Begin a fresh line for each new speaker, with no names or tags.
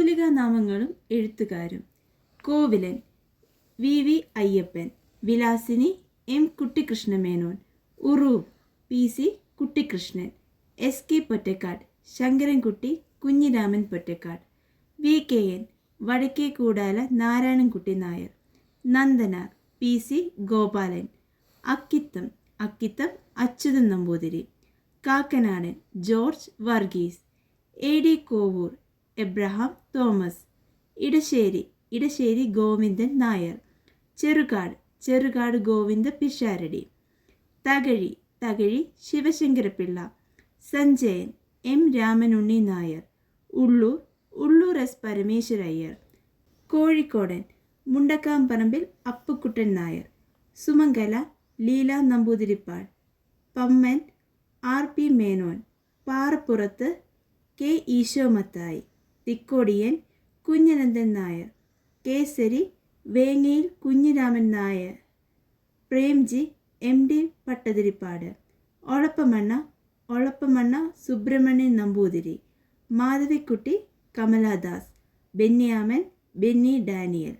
തൂലികാ നാമങ്ങളും എഴുത്തുകാരും: Kovilan V Ayyappan, Vilasini M Kuttikrishnamenon, Uroob PC Kuttikrishnan, SK Pottekkatt Sankarankutty Kunhiraman Pottekkatt, VKN Vadakkekoodala Narayanankutty Nair, Nandanar PC Gopalan, Akkitham Achuthan Namboothiri, Kakkanadan George Varghese, AD Kovoor Abraham Thomas, Edassery Govindan Nair, Cherukad Govinda Pisharody, Thakazhi Sivasankarapillai, Sanjayan M Ramanunni Nair, Ulloor S Parameswaraiyer, Kozhikodan Mundakkamparambil Appukuttan Nair, Sumangala Leela Namboothiripad, Pamman RP Menon, Parappurath K Eeshomathai, Thikkodiyan Kunhanandan Nair, Kesari Vengayil Kunhiraman Nair, Premji MD Pattathirippad, Olappamanna Subrahmanian Namboothiri, Madhavikutty Kamala Das, Benyamin Benny Daniel.